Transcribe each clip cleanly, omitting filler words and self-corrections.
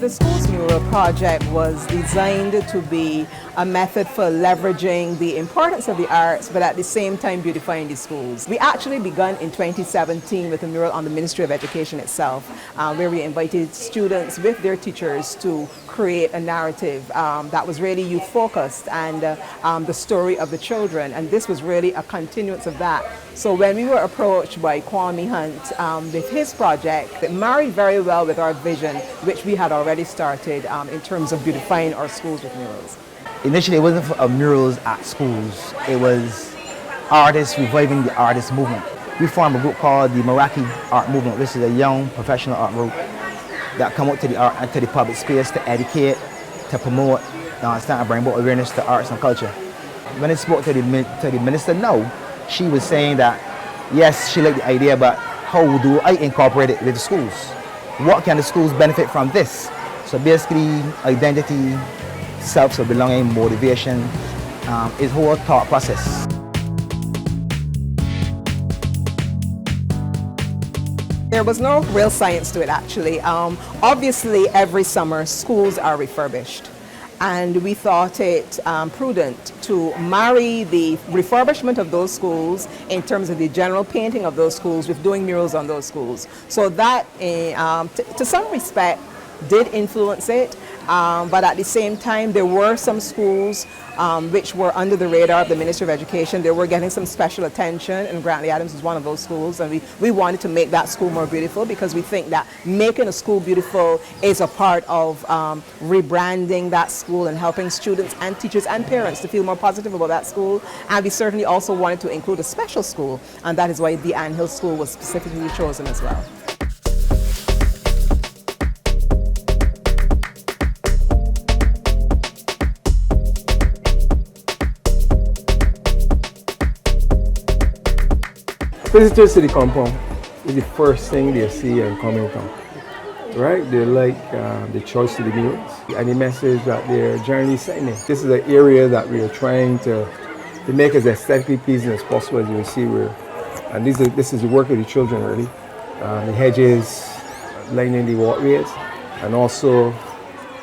The Schools Mural Project was designed to be a method for leveraging the importance of the arts, but at the same time beautifying the schools. We actually began in 2017 with a mural on the Ministry of Education itself, where we invited students with their teachers to create a narrative that was really youth-focused and the story of the children, and this was really a continuance of that. So when we were approached by Kwami Hunte with his project, it married very well with our vision, which we had already started in terms of beautifying our schools with murals. Initially, it wasn't for murals at schools. It was artists reviving the artist movement. We formed a group called the Meraki Art Movement, which is a young professional art group that come out to the art and to the public space to educate, to promote, and bring about awareness to arts and culture. When I spoke to the minister now, she was saying that yes, she liked the idea, but how do I incorporate it with the schools? What can the schools benefit from this? So basically, identity, self of belonging, motivation, is whole thought process. There was no real science to it actually. Obviously every summer schools are refurbished, and we thought it prudent to marry the refurbishment of those schools in terms of the general painting of those schools with doing murals on those schools. So that to some respect did influence it, but at the same time there were some schools which were under the radar of the Ministry of Education. They were getting some special attention, and Grantley Adams was one of those schools, and we wanted to make that school more beautiful because we think that making a school beautiful is a part of rebranding that school and helping students and teachers and parents to feel more positive about that school. And we certainly also wanted to include a special school, and that is why the Ann Hill School was specifically chosen as well. Visitors to the compound is the first thing they see and coming from, right? They like the choice of the murals and the message that they're generally sending. This is an area that we are trying to make as aesthetically pleasing as possible, as you can see. And this is the work of the children, really. The hedges lining the walkways, and also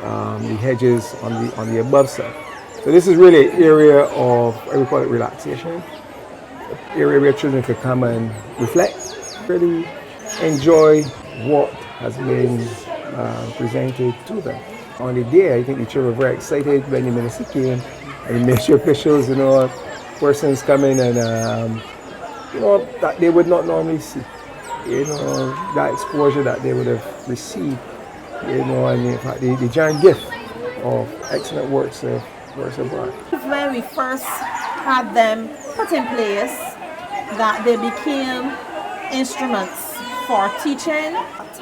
the hedges on the above side. So this is really an area of, I would call it relaxation. Area where children could come and reflect, really enjoy what has been presented to them. On the day, I think the children were very excited when the minister came and the ministry officials, persons coming and, that they would not normally see. That exposure that they would have received, and in fact, the giant gift of excellent works of art. When we first had them put in place, that they became instruments for teaching.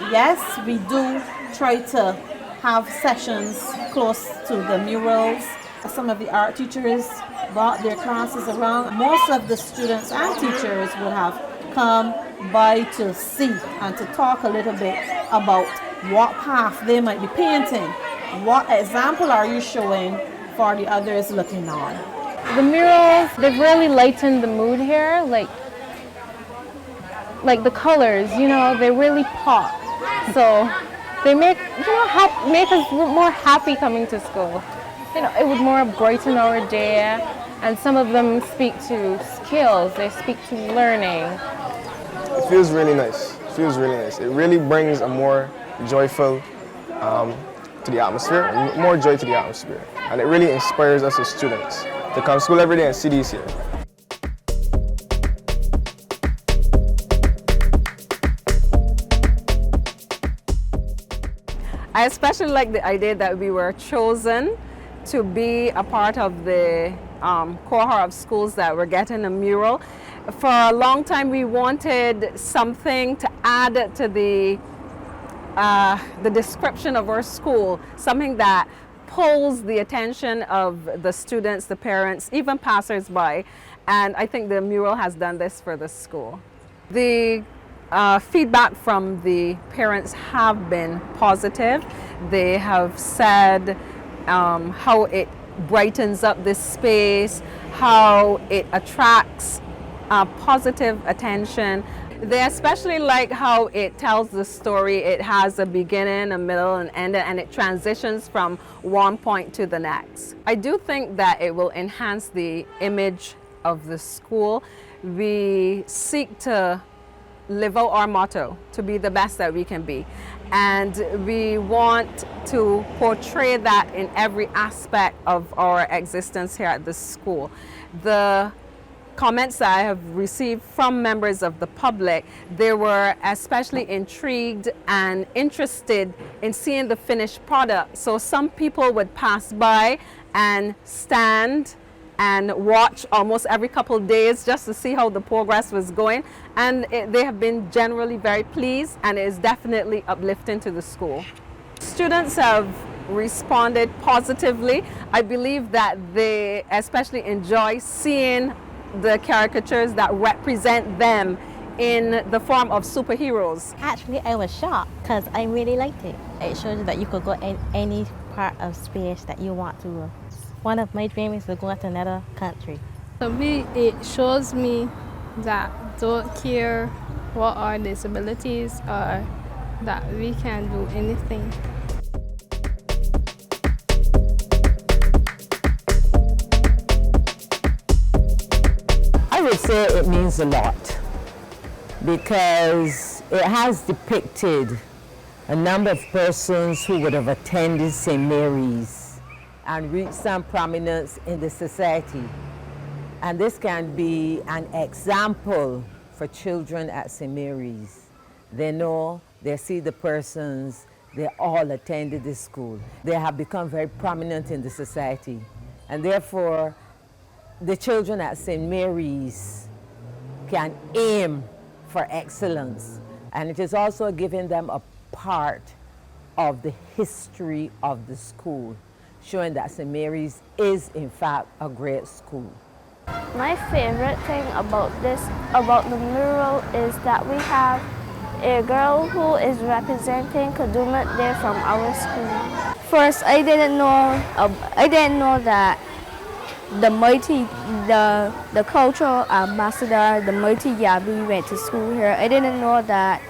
Yes, we do try to have sessions close to the murals. Some of the art teachers brought their classes around. Most of the students and teachers would have come by to see and to talk a little bit about what path they might be painting. What example are you showing for the others looking on? The murals, they've really lightened the mood here, like the colors, they really pop. So they make us more happy coming to school. It would more brighten our day, and some of them speak to skills, they speak to learning. It feels really nice. It really brings a more joyful to the atmosphere, more joy to the atmosphere. And it really inspires us as students to come to school every day and see these here. I especially like the idea that we were chosen to be a part of the cohort of schools that were getting a mural. For a long time we wanted something to add to the description of our school, something that pulls the attention of the students, the parents, even passers-by, and I think the mural has done this for the school. The feedback from the parents have been positive. They have said how it brightens up this space, how it attracts positive attention. They especially like how it tells the story. It has a beginning, a middle, and end, and it transitions from one point to the next. I do think that it will enhance the image of the school. We seek to live out our motto, to be the best that we can be. And we want to portray that in every aspect of our existence here at the school. The comments that I have received from members of the public, they were especially intrigued and interested in seeing the finished product. So some people would pass by and stand and watch almost every couple of days just to see how the progress was going, and they have been generally very pleased, and it is definitely uplifting to the school. Students have responded positively. I believe that they especially enjoy seeing the caricatures that represent them in the form of superheroes. Actually, I was shocked because I really liked it. It shows you that you could go in any part of space that you want to. One of my dreams is to go to another country. For me, it shows me that don't care what our disabilities are, that we can do anything. I would say it means a lot because it has depicted a number of persons who would have attended St. Mary's and reached some prominence in the society. And this can be an example for children at St. Mary's. They know, they see the persons, they all attended this school. They have become very prominent in the society. And therefore, the children at St. Mary's can aim for excellence. And it is also giving them a part of the history of the school, showing that St. Mary's is in fact a great school. My favorite thing about the mural is that we have a girl who is representing Kadooment there from our school. First, I didn't know that the cultural ambassador, the mighty Yabi, went to school here. I didn't know that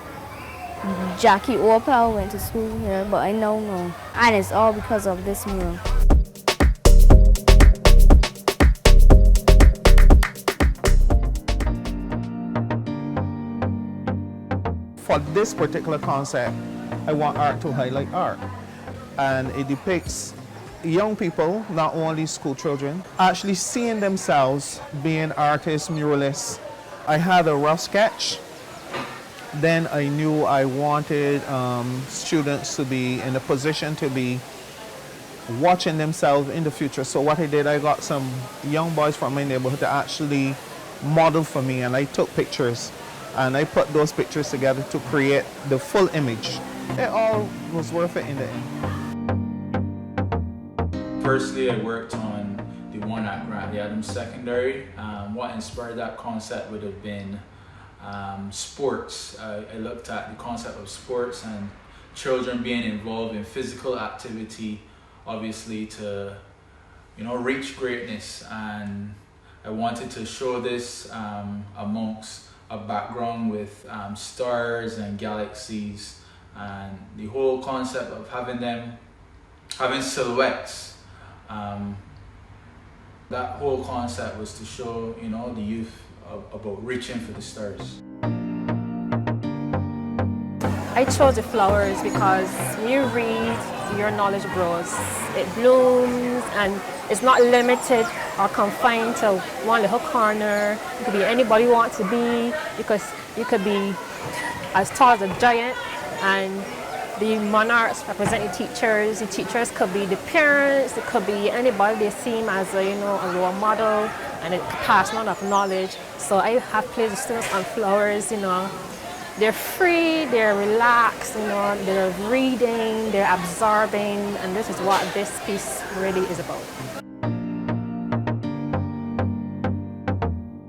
Jackie Opal went to school here, but I now know. And it's all because of this mural. For this particular concept, I want art to highlight art. And it depicts young people, not only school children, actually seeing themselves being artists, muralists. I had a rough sketch. Then I knew I wanted students to be in a position to be watching themselves in the future. So what I did, I got some young boys from my neighborhood to actually model for me, and I took pictures. And I put those pictures together to create the full image. It all was worth it in the end. Firstly, I worked on the one at Grantley Adams Secondary. What inspired that concept would have been sports. I looked at the concept of sports and children being involved in physical activity, obviously to, reach greatness. And I wanted to show this amongst a background with stars and galaxies, and the whole concept of having silhouettes. That whole concept was to show, the youth about reaching for the stars. I chose the flowers because when you read, your knowledge grows. It blooms, and it's not limited or confined to one little corner. You could be anybody you want to be, because you could be as tall as a giant, and the monarchs represent the teachers. The teachers could be the parents. It could be anybody they see as a role model, and it pass on of knowledge. So I have placed the students on flowers. They're free, they're relaxed, they're reading, they're absorbing, and this is what this piece really is about.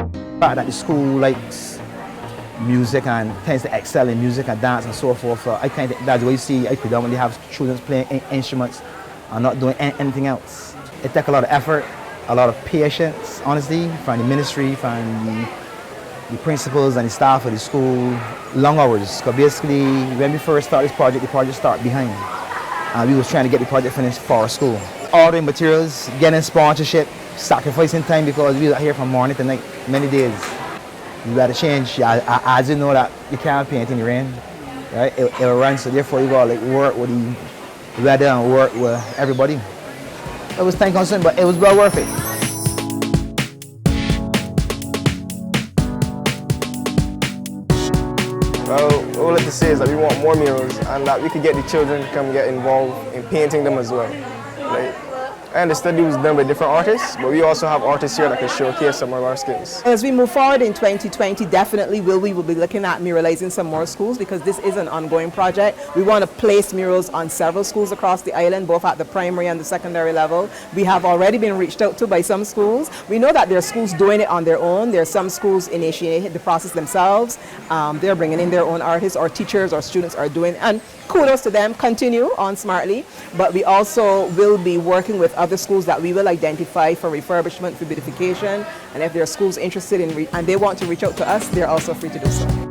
The fact that the school likes music and tends to excel in music and dance and so forth, I think that's what you see. I predominantly have students playing instruments and not doing anything else. It takes a lot of effort, a lot of patience, honestly, from the ministry, from the the principals and the staff of the school long hours. Because basically, when we first started this project, the project started behind. And we was trying to get the project finished for our school. Ordering materials, getting sponsorship, sacrificing time because we were here from morning to night, many days. You got to change. As you know that you can't paint in the rain, right? It'll run, so therefore you got to like work with the weather and work with everybody. It was time consuming, but it was well worth it. Well, all I have to say is that we want more murals and that we could get the children to come get involved in painting them as well. Like, and the study was done by different artists, but we also have artists here that can showcase some of our skills. As we move forward in 2020, definitely we will be looking at muralizing some more schools because this is an ongoing project. We want to place murals on several schools across the island, both at the primary and the secondary level. We have already been reached out to by some schools. We know that there are schools doing it on their own. There are some schools initiating the process themselves. They're bringing in their own artists or teachers or students are doing it. And kudos to them, continue on smartly. But we also will be working with other schools that we will identify for refurbishment, for beautification. And if there are schools interested in and they want to reach out to us, they're also free to do so.